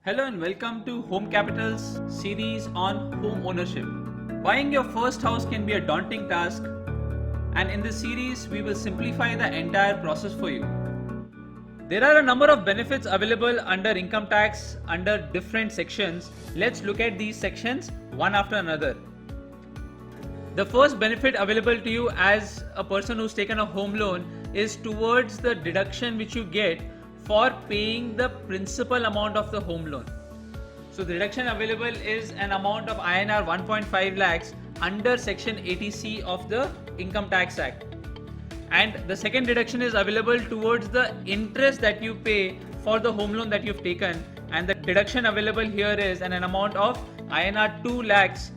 Hello and welcome to Home Capital's series on home ownership. Buying your first house can be a daunting task, and in this series, we will simplify the entire process for you. There are a number of benefits available under income tax under different sections. Let's look at these sections one after another. The first benefit available to you as a person who's taken a home loan is towards the deduction which you get for paying the principal amount of the home loan. So the deduction available is an amount of INR 1.5 lakhs under section 80C of the Income Tax Act. And the second deduction is available towards the interest that you pay for the home loan that you've taken, and the deduction available here is an amount of INR 2 lakhs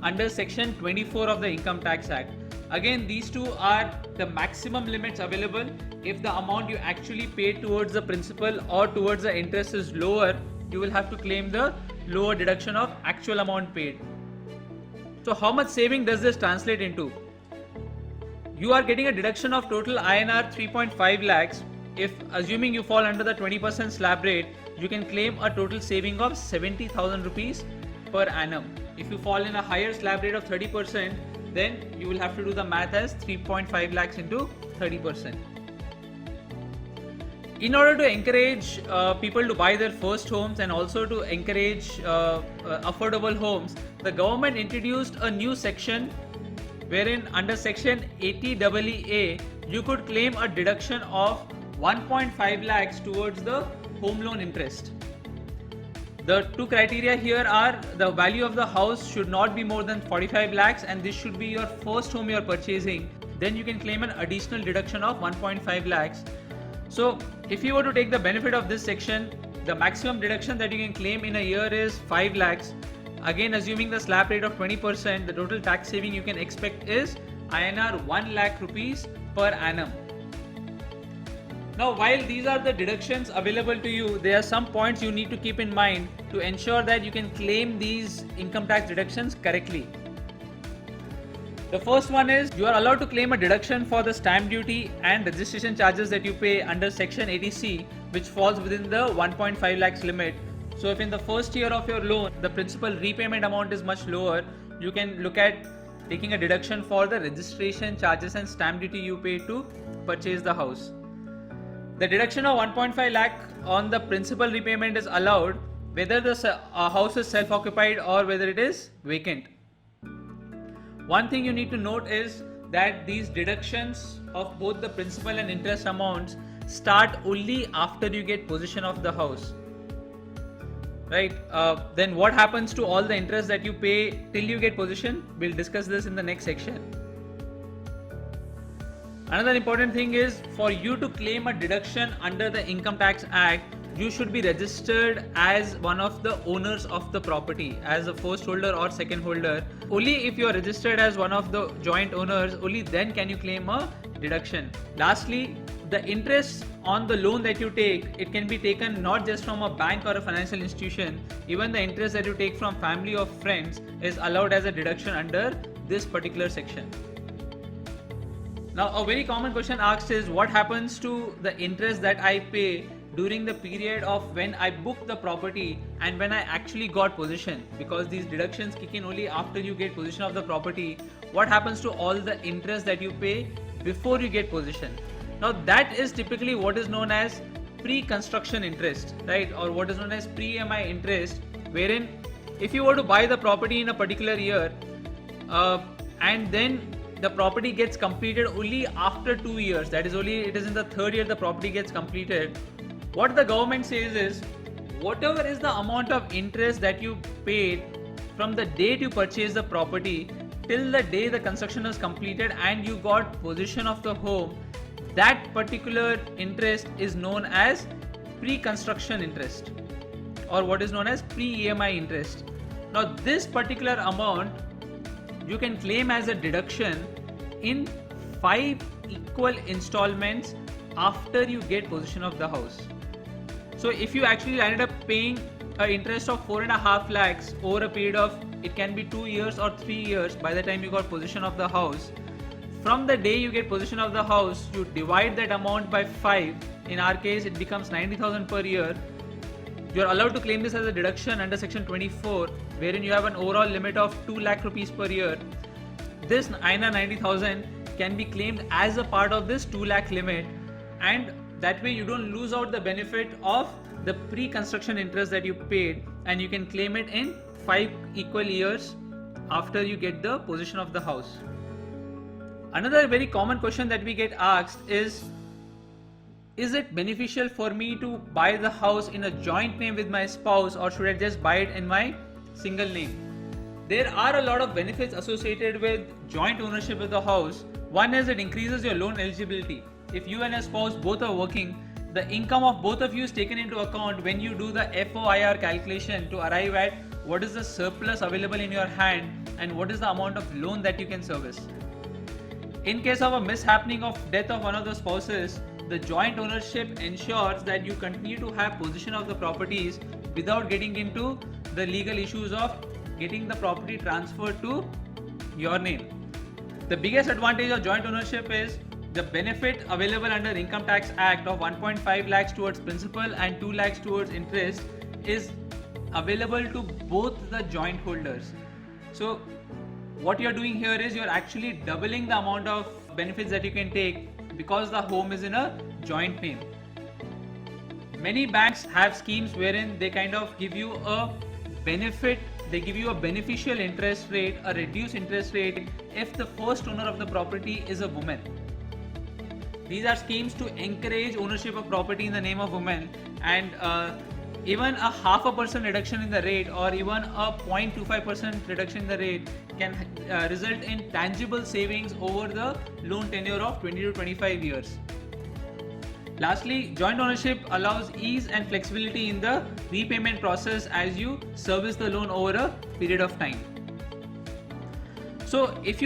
under section 24 of the Income Tax Act. Again, these two are the maximum limits available. If the amount you actually pay towards the principal or towards the interest is lower, you will have to claim the lower deduction of actual amount paid. So how much saving does this translate into? You are getting a deduction of total INR 3.5 lakhs. If assuming you fall under the 20% slab rate, you can claim a total saving of 70,000 rupees per annum. If you fall in a higher slab rate of 30%, then you will have to do the math as 3.5 lakhs into 30%. In order to encourage people to buy their first homes and also to encourage affordable homes, the government introduced a new section wherein under section 80EE you could claim a deduction of 1.5 lakhs towards the home loan interest. The two criteria here are the value of the house should not be more than 45 lakhs and this should be your first home you are purchasing. Then you can claim an additional deduction of 1.5 lakhs. So if you were to take the benefit of this section, the maximum deduction that you can claim in a year is 5 lakhs. Again, assuming the slab rate of 20%, the total tax saving you can expect is INR 1 lakh rupees per annum. Now, while these are the deductions available to you, there are some points you need to keep in mind to ensure that you can claim these income tax deductions correctly. The first one is you are allowed to claim a deduction for the stamp duty and registration charges that you pay under section 80C, which falls within the 1.5 lakhs limit. So if in the first year of your loan, the principal repayment amount is much lower, you can look at taking a deduction for the registration charges and stamp duty you pay to purchase the house. The deduction of 1.5 lakh on the principal repayment is allowed whether the house is self-occupied or whether it is vacant. One thing you need to note is that these deductions of both the principal and interest amounts start only after you get possession of the house. Right? Then what happens to all the interest that you pay till you get possession? We'll discuss this in the next section. Another important thing is for you to claim a deduction under the Income Tax Act, you should be registered as one of the owners of the property, as a first holder or second holder. Only if you are registered as one of the joint owners, only then can you claim a deduction. Lastly, the interest on the loan that you take, it can be taken not just from a bank or a financial institution. Even the interest that you take from family or friends is allowed as a deduction under this particular section. Now, a very common question asked is what happens to the interest that I pay during the period of when I booked the property and when I actually got possession, because these deductions kick in only after you get possession of the property. What happens to all the interest that you pay before you get possession? Now that is typically what is known as pre-construction interest, right? Or what is known as pre-EMI interest, wherein if you were to buy the property in a particular year and then the property gets completed only after 2 years, that is only it is in the third year the property gets completed. What the government says is whatever is the amount of interest that you paid from the date you purchased the property till the day the construction was completed and you got possession of the home, that particular interest is known as pre-construction interest or what is known as pre-EMI interest. Now this particular amount you can claim as a deduction in 5 equal installments after you get possession of the house. So if you actually ended up paying an interest of 4.5 lakhs over a period of, it can be 2 years or 3 years by the time you got possession of the house, from the day you get possession of the house, you divide that amount by 5. In our case, it becomes 90,000 per year. You're allowed to claim this as a deduction under section 24, wherein you have an overall limit of 2 lakh rupees per year. This INR 90,000 can be claimed as a part of this 2 lakh limit, and that way you don't lose out the benefit of the pre-construction interest that you paid, and you can claim it in 5 equal years after you get the possession of the house. Another very common question that we get asked is it beneficial for me to buy the house in a joint name with my spouse, or should I just buy it in my single name? There are a lot of benefits associated with joint ownership of the house. One is it increases your loan eligibility. If you and your spouse both are working, the income of both of you is taken into account when you do the FOIR calculation to arrive at what is the surplus available in your hand and what is the amount of loan that you can service. In case of a mishappening of death of one of the spouses, the joint ownership ensures that you continue to have possession of the properties without getting into the legal issues of getting the property transferred to your name. The biggest advantage of joint ownership is the benefit available under Income Tax Act of 1.5 lakhs towards principal and 2 lakhs towards interest is available to both the joint holders. So what you're doing here is you're actually doubling the amount of benefits that you can take because the home is in a joint name. Many banks have schemes wherein they kind of give you a benefit, they give you a beneficial interest rate, a reduced interest rate if the first owner of the property is a woman. These are schemes to encourage ownership of property in the name of women, and even a 0.5% reduction in the rate or even a 0.25% reduction in the rate can result in tangible savings over the loan tenure of 20 to 25 years. Lastly, joint ownership allows ease and flexibility in the repayment process as you service the loan over a period of time. So if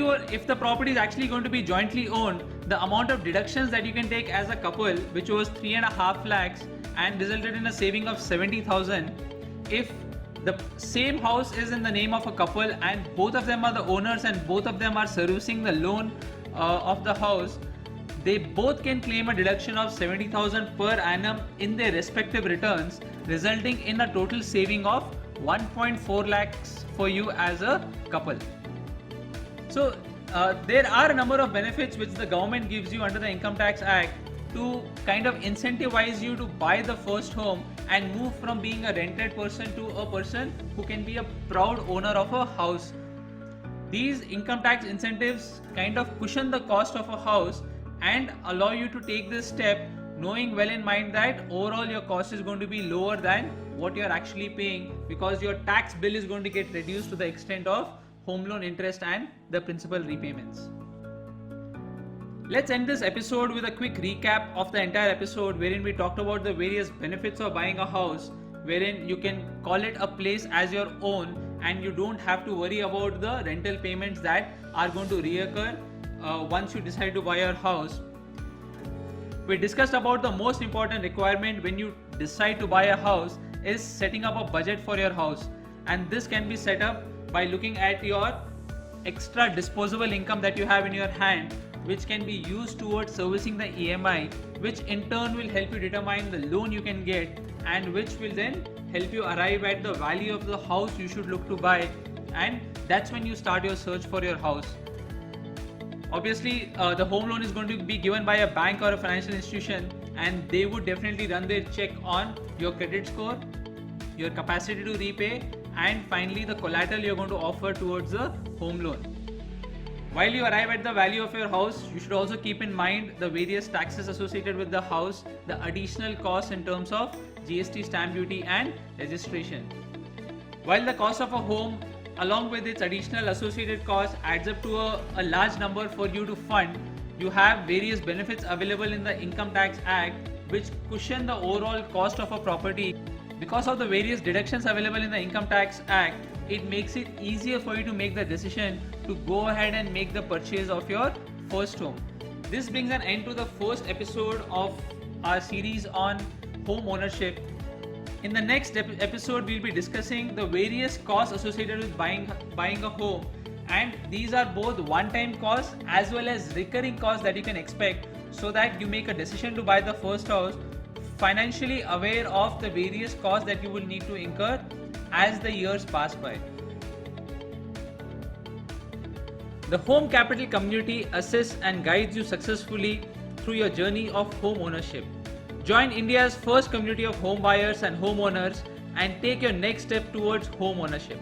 the property is actually going to be jointly owned, the amount of deductions that you can take as a couple, which was 3.5 lakhs and resulted in a saving of 70,000, if the same house is in the name of a couple and both of them are the owners and both of them are servicing the loan of the house, they both can claim a deduction of 70,000 per annum in their respective returns, resulting in a total saving of 1.4 lakhs for you as a couple. So there are a number of benefits which the government gives you under the Income Tax Act to kind of incentivize you to buy the first home and move from being a rented person to a person who can be a proud owner of a house. These income tax incentives kind of cushion the cost of a house and allow you to take this step knowing well in mind that overall your cost is going to be lower than what you are actually paying, because your tax bill is going to get reduced to the extent of home loan interest and the principal repayments. Let's end this episode with a quick recap of the entire episode, wherein we talked about the various benefits of buying a house, wherein you can call it a place as your own and you don't have to worry about the rental payments that are going to reoccur once you decide to buy your house. We discussed about the most important requirement when you decide to buy a house is setting up a budget for your house, and this can be set up by looking at your extra disposable income that you have in your hand, which can be used towards servicing the EMI, which in turn will help you determine the loan you can get and which will then help you arrive at the value of the house you should look to buy, and that's when you start your search for your house. Obviously, the home loan is going to be given by a bank or a financial institution, and they would definitely run their check on your credit score, your capacity to repay, and finally the collateral you're going to offer towards the home loan. While you arrive at the value of your house, you should also keep in mind the various taxes associated with the house, the additional costs in terms of GST, stamp duty and registration. While the cost of a home along with its additional associated costs adds up to a large number for you to fund, you have various benefits available in the Income Tax Act which cushion the overall cost of a property. Because of the various deductions available in the Income Tax Act, it makes it easier for you to make the decision to go ahead and make the purchase of your first home. This brings an end to the first episode of our series on home ownership. In the next episode, we'll be discussing the various costs associated with buying a home, and these are both one-time costs as well as recurring costs that you can expect, so that you make a decision to buy the first house financially aware of the various costs that you will need to incur as the years pass by. The Home Capital community assists and guides you successfully through your journey of home ownership. Join India's first community of home buyers and homeowners and take your next step towards home ownership.